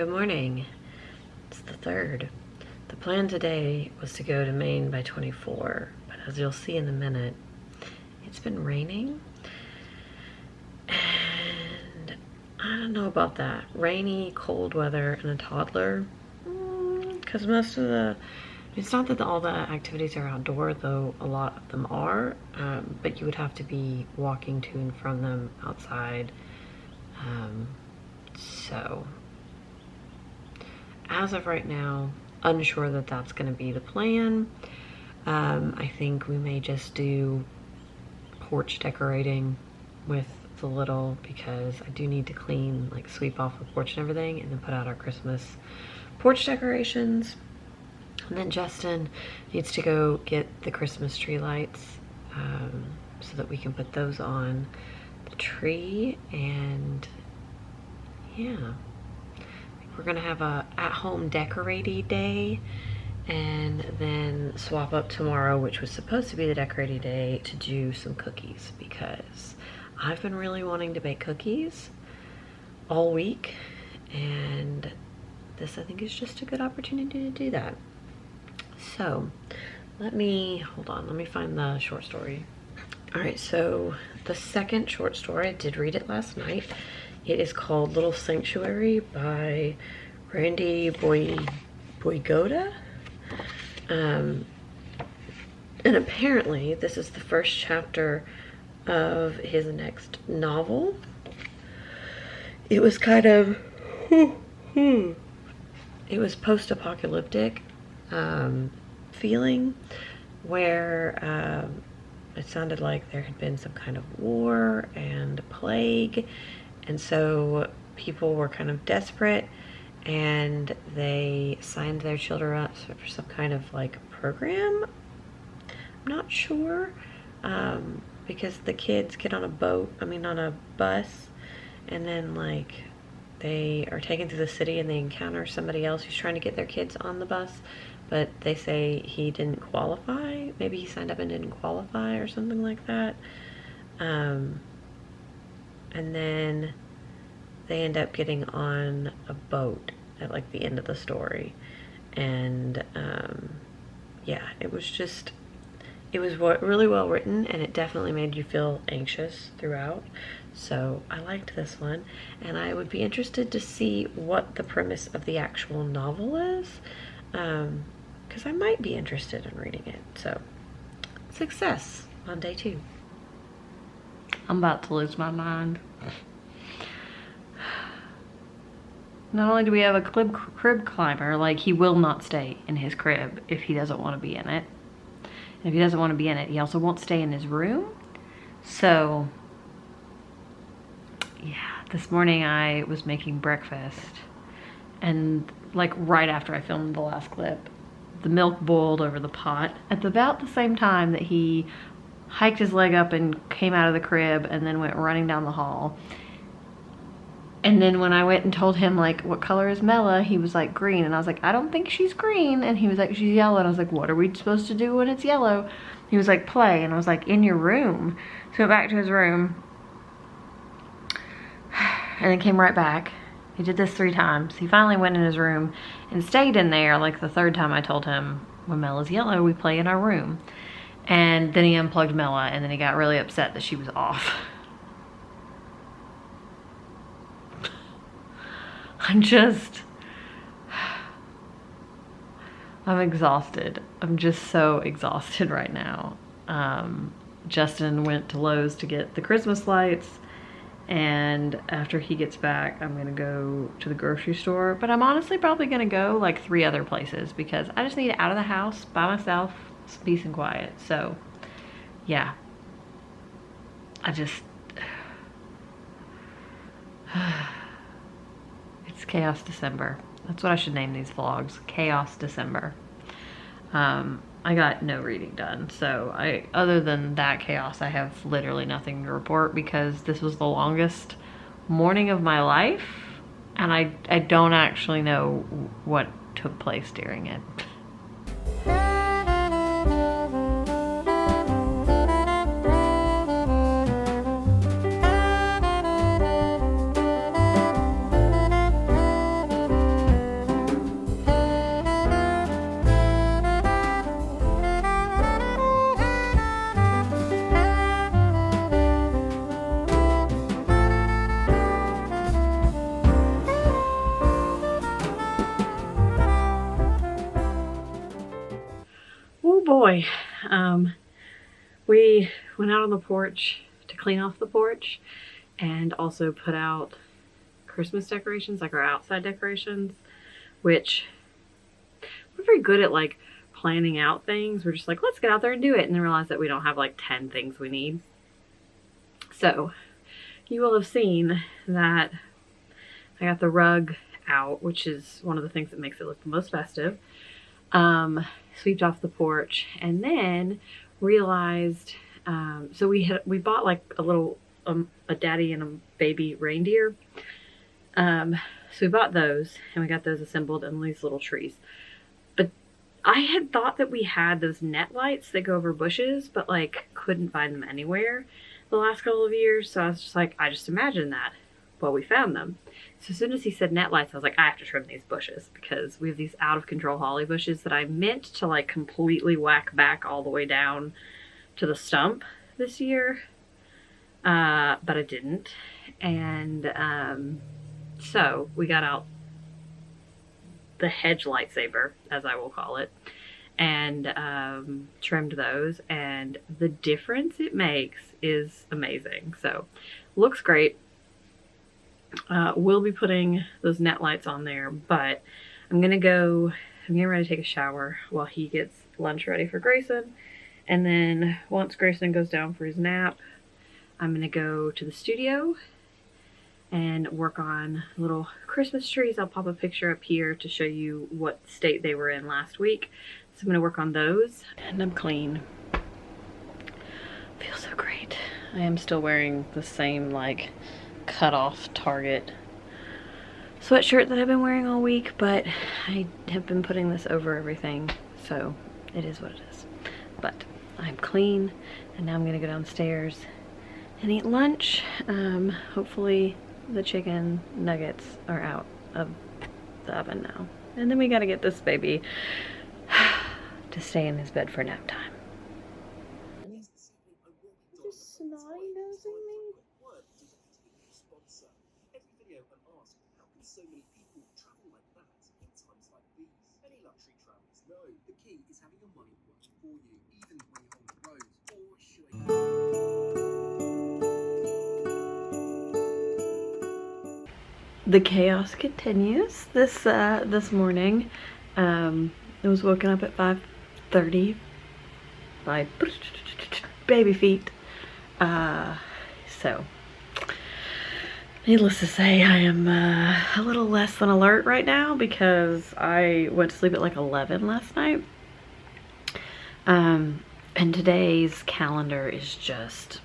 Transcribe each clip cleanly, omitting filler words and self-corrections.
Good morning. It's the 3rd. The plan today was to go to Maine by 24, but as you'll see in a minute, it's been raining. And I don't know about that. Rainy, cold weather, and a toddler. Because most of it's not that all the activities are outdoor, though a lot of them are, but you would have to be walking to and from them outside. So, as of right now, unsure that that's going to be the plan. I think we may just do porch decorating with the little, because I do need to clean, like sweep off the porch and everything, and then put out our Christmas porch decorations. And then Justin needs to go get the Christmas tree lights so that we can put those on the tree. And yeah, we're gonna have a at-home decorating day, and then swap up tomorrow, which was supposed to be the decorating day, to do some cookies, because I've been really wanting to bake cookies all week, and this I think is just a good opportunity to do that. So let me find the short story. All right, so the second short story, I did read it last night. It is called Little Sanctuary by Randy Boygoda. And apparently this is the first chapter of his next novel. It was kind of, it was post-apocalyptic feeling, where it sounded like there had been some kind of war and plague, and so people were kind of desperate, and they signed their children up for some kind of like program. I'm not sure, because the kids get on a bus, and then like they are taken through the city and they encounter somebody else who's trying to get their kids on the bus, but they say he didn't qualify. Maybe he signed up and didn't qualify or something like that. And then they end up getting on a boat at like the end of the story. And yeah, it was really well written, and it definitely made you feel anxious throughout. So I liked this one, and I would be interested to see what the premise of the actual novel is, because I might be interested in reading it. So success on day 2. I'm about to lose my mind. Not only do we have a crib climber, like he will not stay in his crib if he doesn't want to be in it. And if he doesn't want to be in it, he also won't stay in his room. So yeah, this morning I was making breakfast, and like right after I filmed the last clip, the milk boiled over the pot at about the same time that he hiked his leg up and came out of the crib and then went running down the hall. And then when I went and told him, like, what color is Mella, he was like, green. And I was like, I don't think she's green. And he was like, she's yellow. And I was like, what are we supposed to do when it's yellow? He was like, play. And I was like, in your room. So he went back to his room and then came right back. He did this 3 times. He finally went in his room and stayed in there. Like the 3rd time I told him, when Mella's yellow, we play in our room. And then he unplugged Mella, and then he got really upset that she was off. I'm exhausted. I'm just so exhausted right now. Justin went to Lowe's to get the Christmas lights, and after he gets back, I'm gonna go to the grocery store. But I'm honestly probably gonna go like 3 other places, because I just need out of the house by myself, some peace and quiet. So yeah, it's Chaos December. That's what I should name these vlogs, Chaos December. I got no reading done, so other than that chaos, I have literally nothing to report, because this was the longest morning of my life, and I don't actually know what took place during it. boy, we went out on the porch to clean off the porch and also put out Christmas decorations, like our outside decorations, which we're very good at like planning out things. We're just like, let's get out there and do it, and then realize that we don't have like 10 things we need. So you will have seen that I got the rug out, which is one of the things that makes it look the most festive. Sweeped off the porch, and then realized, so we bought like a little a daddy and a baby reindeer. So we bought those, and we got those assembled in these little trees. But I had thought that we had those net lights that go over bushes, but like couldn't find them anywhere the last couple of years. So I was just like, I just imagined that. Well, we found them. So as soon as he said net lights, I was like, I have to trim these bushes, because we have these out of control holly bushes that I meant to like completely whack back all the way down to the stump this year. But I didn't. And so we got out the hedge lightsaber, as I will call it, and trimmed those, and the difference it makes is amazing. So looks great. We'll be putting those net lights on there, but I'm getting ready to take a shower while he gets lunch ready for Grayson. And then once Grayson goes down for his nap, I'm gonna go to the studio and work on little Christmas trees. I'll pop a picture up here to show you what state they were in last week. So I'm gonna work on those. And I'm clean. Feels so great. I am still wearing the same like cut off Target sweatshirt that I've been wearing all week, but I have been putting this over everything, so it is what it is. But I'm clean, and now I'm gonna go downstairs and eat lunch. Hopefully the chicken nuggets are out of the oven now, and then we gotta get this baby to stay in his bed for nap time. Just snotty nosing me. So many people travel like that in times like these. Any luxury travels know the key is having your money work for you, even when you're on the road. Or should The chaos continues this morning. I was woken up at 5:30 by baby feet. So needless to say, I am a little less than alert right now because I went to sleep at like 11 last night. And today's calendar is just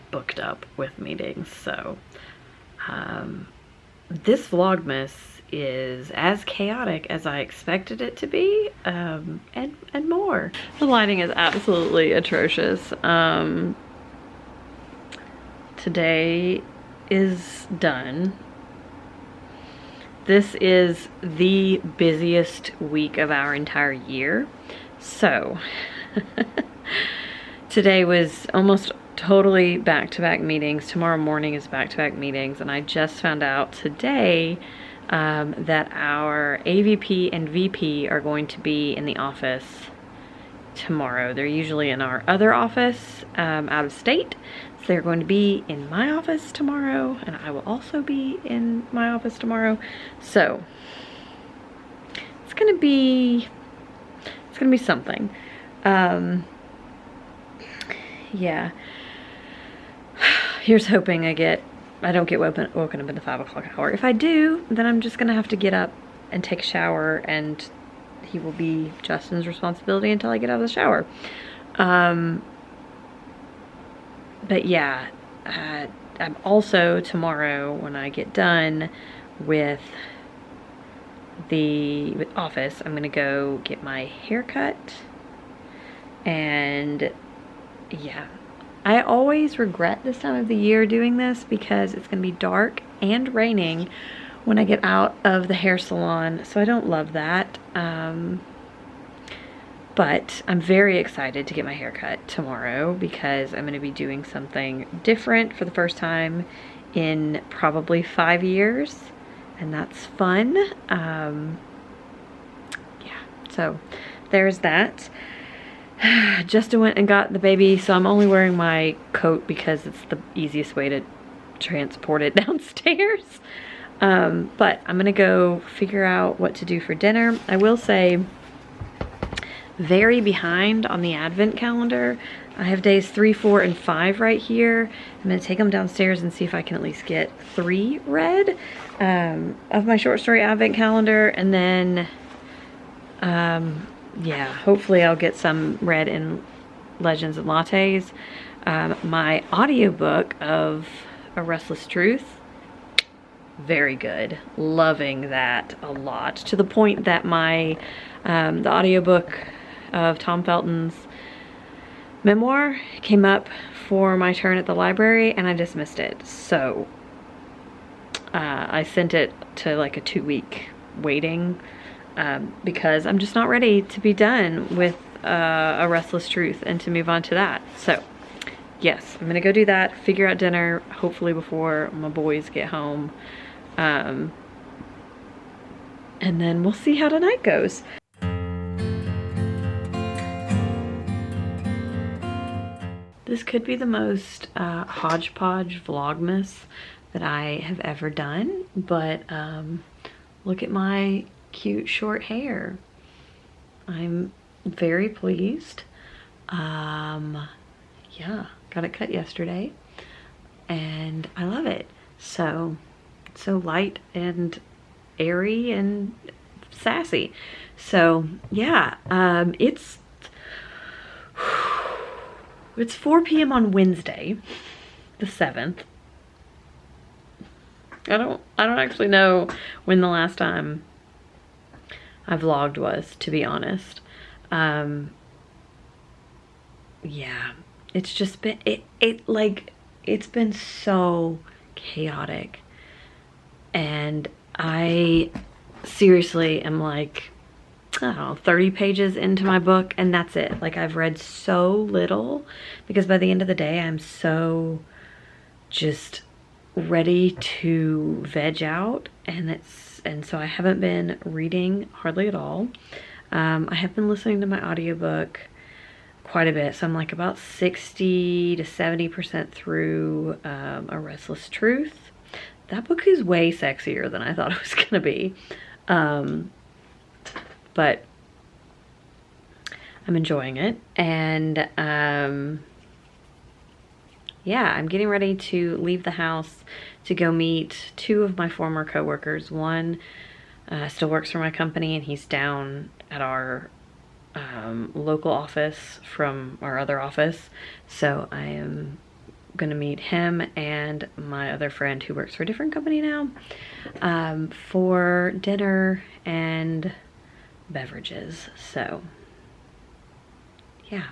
booked up with meetings. So this Vlogmas is as chaotic as I expected it to be, and more. The lighting is absolutely atrocious. Today is done. This is the busiest week of our entire year. So today was almost totally back-to-back meetings. Tomorrow morning is back-to-back meetings, and I just found out today that our AVP and VP are going to be in the office tomorrow. They're usually in our other office out of state. So they're going to be in my office tomorrow, and I will also be in my office tomorrow. So it's gonna be something. Yeah. Here's hoping I don't get woken up in the 5 o'clock hour. If I do, then I'm just gonna have to get up and take a shower, and he will be Justin's responsibility until I get out of the shower. But yeah, I'm also tomorrow, when I get done with the office, I'm gonna go get my hair cut. And yeah, I always regret this time of the year doing this because it's gonna be dark and raining when I get out of the hair salon, so I don't love that. But I'm very excited to get my hair cut tomorrow because I'm going to be doing something different for the first time in probably 5 years, and that's fun. Yeah, so there's that. Justin went and got the baby, so I'm only wearing my coat because it's the easiest way to transport it downstairs. But I'm gonna go figure out what to do for dinner. I will say, very behind on the advent calendar. I have days 3, 4, and 5 right here. I'm gonna take them downstairs and see if I can at least get 3 read of my short story advent calendar, and then yeah, hopefully I'll get some read in Legends and Lattes. My audiobook of A Restless Truth, very good. Loving that a lot, to the point that my the audiobook of Tom Felton's memoir came up for my turn at the library and I dismissed it. So I sent it to like a 2-week waiting because I'm just not ready to be done with A Restless Truth and to move on to that. So yes, I'm gonna go do that, figure out dinner, hopefully before my boys get home. And then we'll see how tonight goes. This could be the most hodgepodge Vlogmas that I have ever done, but look at my cute short hair. I'm very pleased. Yeah, got it cut yesterday and I love it. So light and airy and sassy. So yeah, it's 4 p.m. on Wednesday, the 7th. I don't actually know when the last time I vlogged was, to be honest. Yeah, it's just been it's been so chaotic, and I seriously am like, I don't know, 30 pages into my book and that's it. Like, I've read so little because by the end of the day I'm so just ready to veg out, and so I haven't been reading hardly at all. I have been listening to my audiobook quite a bit, so I'm like about 60 to 70% through A Restless Truth. That book is way sexier than I thought it was gonna be. But I'm enjoying it, and yeah, I'm getting ready to leave the house to go meet 2 of my former coworkers. One still works for my company and he's down at our local office from our other office, so I am gonna meet him and my other friend who works for a different company now for dinner and beverages. So yeah.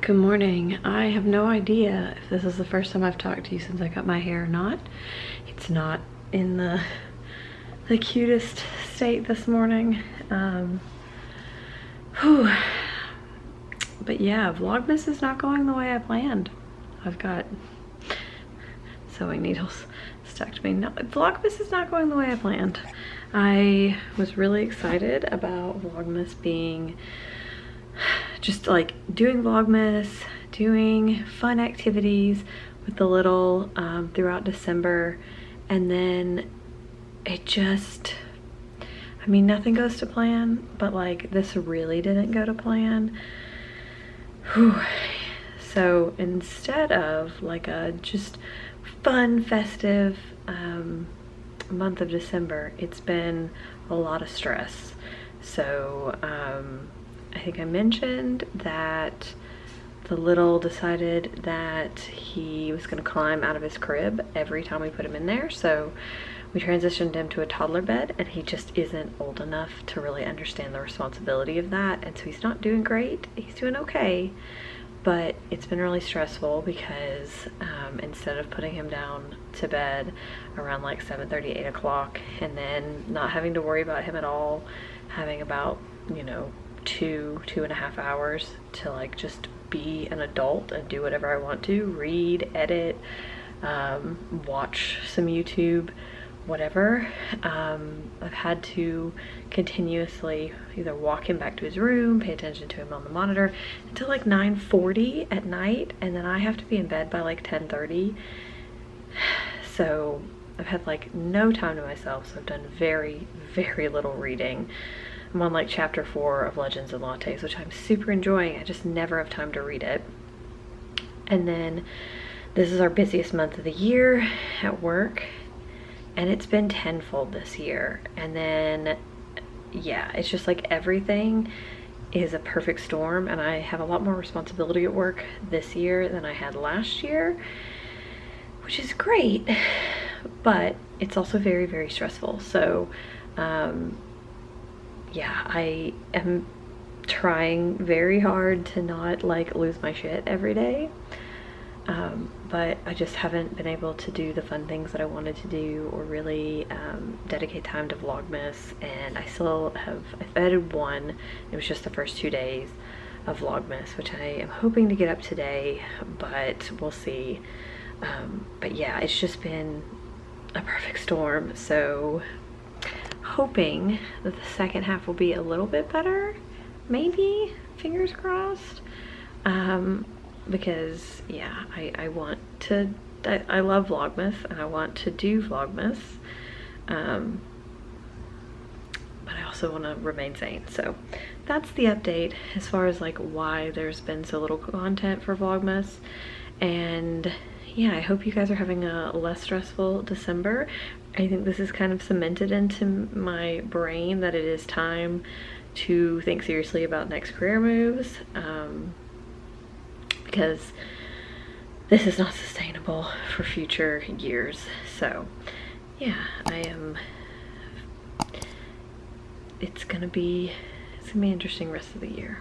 Good morning. I have no idea if this is the first time I've talked to you since I cut my hair or not. It's not in the cutest state this morning. But yeah, Vlogmas is not going the way I planned. I've got sewing needles stuck to me. No, Vlogmas is not going the way I planned. I was really excited about Vlogmas being just like doing Vlogmas, doing fun activities with the little throughout December, and then it just, I mean, nothing goes to plan, but like this really didn't go to plan. Whew. So instead of like a just fun, festive month of December, it's been a lot of stress. So I think I mentioned that The little decided that he was going to climb out of his crib every time we put him in there, so we transitioned him to a toddler bed, and he just isn't old enough to really understand the responsibility of that, and so he's not doing great. He's doing okay, but it's been really stressful because instead of putting him down to bed around like 7:30, 8 o'clock, and then not having to worry about him at all, having about, you know, 2.5 hours to like just be an adult and do whatever I want to, read, edit, watch some YouTube, whatever. I've had to continuously either walk him back to his room, pay attention to him on the monitor until like 9:40 at night, and then I have to be in bed by like 10:30. So I've had like no time to myself, so I've done very, very little reading. I'm on like chapter 4 of Legends and Lattes, which I'm super enjoying. I just never have time to read it. And then this is our busiest month of the year at work, and it's been tenfold this year. And then, yeah, it's just like everything is a perfect storm, and I have a lot more responsibility at work this year than I had last year, which is great, but it's also very, very stressful. So, yeah, I am trying very hard to not like lose my shit every day. But I just haven't been able to do the fun things that I wanted to do, or really dedicate time to Vlogmas. And I still have, I've edited one. It was just the first 2 days of Vlogmas, which I am hoping to get up today, but we'll see. But yeah, it's just been a perfect storm. So hoping that the second half will be a little bit better, maybe, fingers crossed. Because yeah, I want to, I love Vlogmas and I want to do Vlogmas, but I also want to remain sane. So that's the update as far as like why there's been so little content for Vlogmas. And yeah, I hope you guys are having a less stressful December. I think this is kind of cemented into my brain that it is time to think seriously about next career moves. Because this is not sustainable for future years. So yeah, it's gonna be an interesting rest of the year.